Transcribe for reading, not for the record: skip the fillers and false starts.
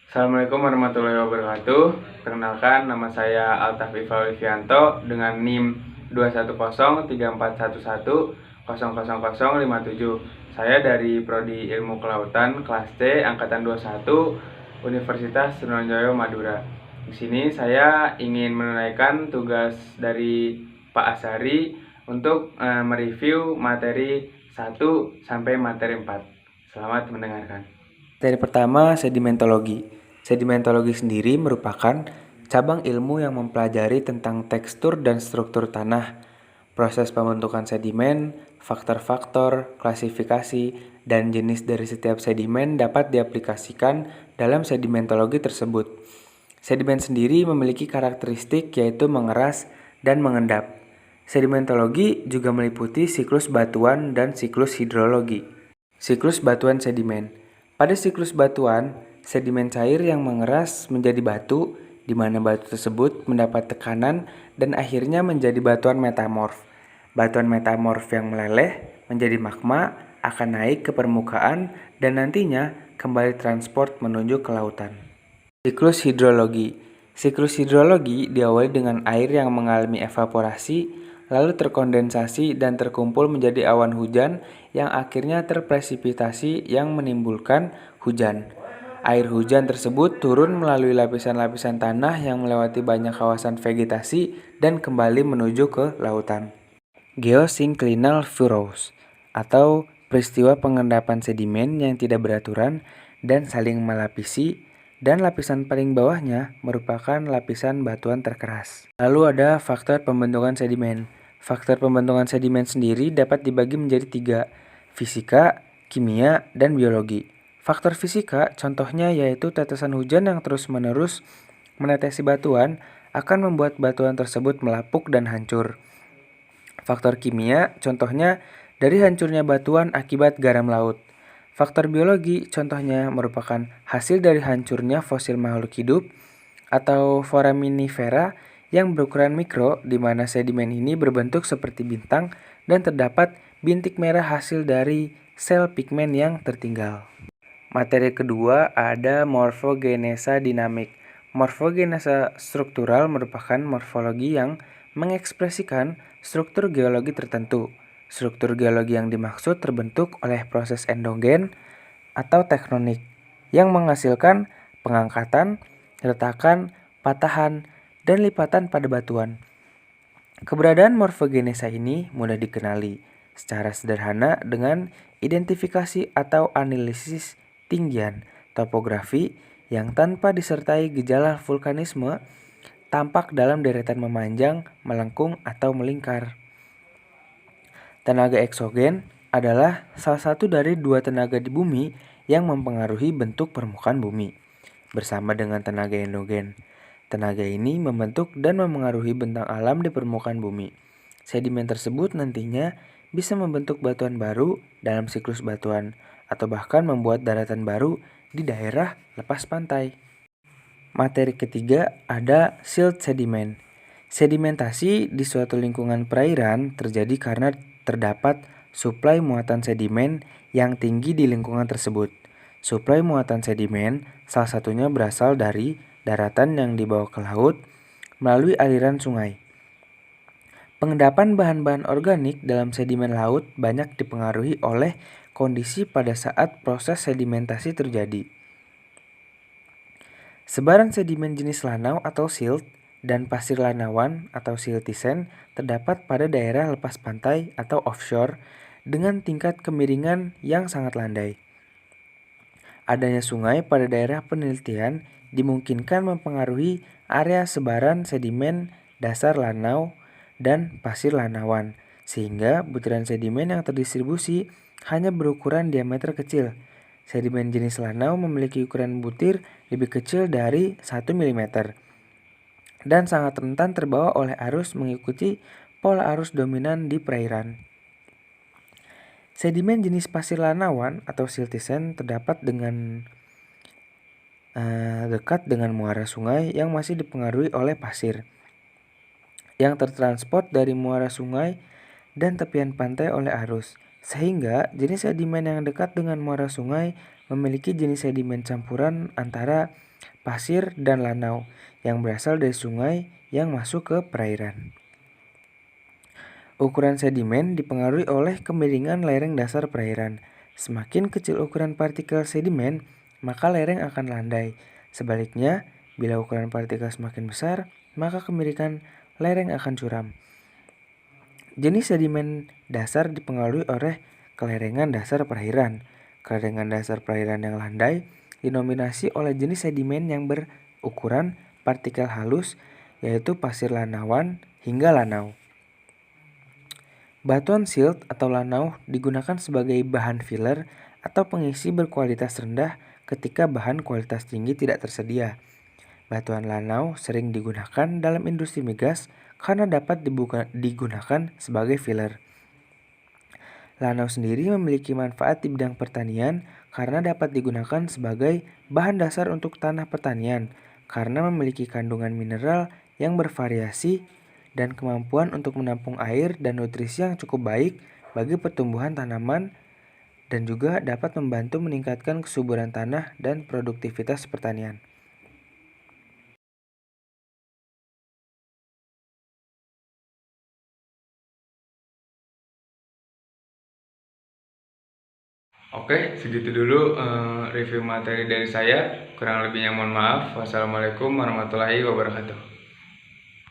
Assalamualaikum warahmatullahi wabarakatuh. Perkenalkan, nama saya Altaf Ifa Olivianto dengan NIM 2103411000057. Saya dari Prodi Ilmu Kelautan kelas C angkatan 21 Universitas Trunojoyo Madura. Di sini saya ingin menunaikan tugas dari Pak Asari untuk mereview materi 1 sampai materi 4. Selamat mendengarkan. Materi pertama, sedimentologi. Sedimentologi sendiri merupakan cabang ilmu yang mempelajari tentang tekstur dan struktur tanah, proses pembentukan sedimen, faktor-faktor, klasifikasi, dan jenis dari setiap sedimen dapat diaplikasikan dalam sedimentologi tersebut. Sedimen sendiri memiliki karakteristik yaitu mengeras dan mengendap. Sedimentologi juga meliputi siklus batuan dan siklus hidrologi. Siklus batuan sedimen. Pada siklus batuan, sedimen cair yang mengeras menjadi batu, di mana batu tersebut mendapat tekanan dan akhirnya menjadi batuan metamorf. Batuan metamorf yang meleleh menjadi magma akan naik ke permukaan dan nantinya kembali transport menuju ke lautan. Siklus hidrologi. Siklus hidrologi diawali dengan air yang mengalami evaporasi, lalu terkondensasi dan terkumpul menjadi awan hujan yang akhirnya terpresipitasi yang menimbulkan hujan. Air hujan tersebut turun melalui lapisan-lapisan tanah yang melewati banyak kawasan vegetasi dan kembali menuju ke lautan. Geosynclinal furrows atau peristiwa pengendapan sedimen yang tidak beraturan dan saling melapisi, dan lapisan paling bawahnya merupakan lapisan batuan terkeras. Lalu ada faktor pembentukan sedimen. Faktor pembentukan sedimen sendiri dapat dibagi menjadi 3, fisika, kimia, dan biologi. Faktor fisika contohnya yaitu tetesan hujan yang terus-menerus menetesi batuan akan membuat batuan tersebut melapuk dan hancur. Faktor kimia contohnya dari hancurnya batuan akibat garam laut. Faktor biologi contohnya merupakan hasil dari hancurnya fosil makhluk hidup atau foraminifera yang berukuran mikro, di mana sedimen ini berbentuk seperti bintang dan terdapat bintik merah hasil dari sel pigmen yang tertinggal. Materi kedua ada morfogenesa dinamik. Morfogenesa struktural merupakan morfologi yang mengekspresikan struktur geologi tertentu. Struktur geologi yang dimaksud terbentuk oleh proses endogen atau tektonik yang menghasilkan pengangkatan, retakan, patahan, dan lipatan pada batuan. Keberadaan morfogenesa ini mudah dikenali secara sederhana dengan identifikasi atau analisis tinggian topografi yang tanpa disertai gejala vulkanisme tampak dalam deretan memanjang, melengkung, atau melingkar. Tenaga eksogen adalah salah satu dari 2 tenaga di bumi yang mempengaruhi bentuk permukaan bumi, bersama dengan tenaga endogen. Tenaga ini membentuk dan memengaruhi bentang alam di permukaan bumi. Sedimen tersebut nantinya bisa membentuk batuan baru dalam siklus batuan, atau bahkan membuat daratan baru di daerah lepas pantai. Materi ketiga ada silt sedimen. Sedimentasi di suatu lingkungan perairan terjadi karena terdapat suplai muatan sedimen yang tinggi di lingkungan tersebut. Suplai muatan sedimen salah satunya berasal dari daratan yang dibawa ke laut melalui aliran sungai. Pengendapan bahan-bahan organik dalam sedimen laut banyak dipengaruhi oleh kondisi pada saat proses sedimentasi terjadi. Sebaran sedimen jenis lanau atau silt dan pasir lanawan atau siltisen terdapat pada daerah lepas pantai atau offshore dengan tingkat kemiringan yang sangat landai. Adanya sungai pada daerah penelitian dimungkinkan mempengaruhi area sebaran sedimen dasar lanau dan pasir lanawan, sehingga butiran sedimen yang terdistribusi hanya berukuran diameter kecil. Sedimen jenis lanau memiliki ukuran butir lebih kecil dari 1 mm dan sangat rentan terbawa oleh arus mengikuti pola arus dominan di perairan. Sedimen jenis pasir lanawan atau siltisen terdapat dengan dekat dengan muara sungai yang masih dipengaruhi oleh pasir, yang tertransport dari muara sungai dan tepian pantai oleh arus, sehingga jenis sedimen yang dekat dengan muara sungai memiliki jenis sedimen campuran antara pasir, dan lanau yang berasal dari sungai yang masuk ke perairan. Ukuran sedimen dipengaruhi oleh kemiringan lereng dasar perairan. Semakin kecil ukuran partikel sedimen, maka lereng akan landai. Sebaliknya, bila ukuran partikel semakin besar, maka kemiringan lereng akan curam. Jenis sedimen dasar dipengaruhi oleh kelerengan dasar perairan. Kelerengan dasar perairan yang landai dinominasi oleh jenis sedimen yang berukuran partikel halus, yaitu pasir lanauan hingga lanau. Batuan silt atau lanau digunakan sebagai bahan filler atau pengisi berkualitas rendah ketika bahan kualitas tinggi tidak tersedia. Batuan lanau sering digunakan dalam industri migas karena dapat digunakan sebagai filler. Lanau sendiri memiliki manfaat di bidang pertanian karena dapat digunakan sebagai bahan dasar untuk tanah pertanian karena memiliki kandungan mineral yang bervariasi dan kemampuan untuk menampung air dan nutrisi yang cukup baik bagi pertumbuhan tanaman dan juga dapat membantu meningkatkan kesuburan tanah dan produktivitas pertanian. Oke, segitu dulu review materi dari saya. Kurang lebihnya mohon maaf. Wassalamualaikum warahmatullahi wabarakatuh.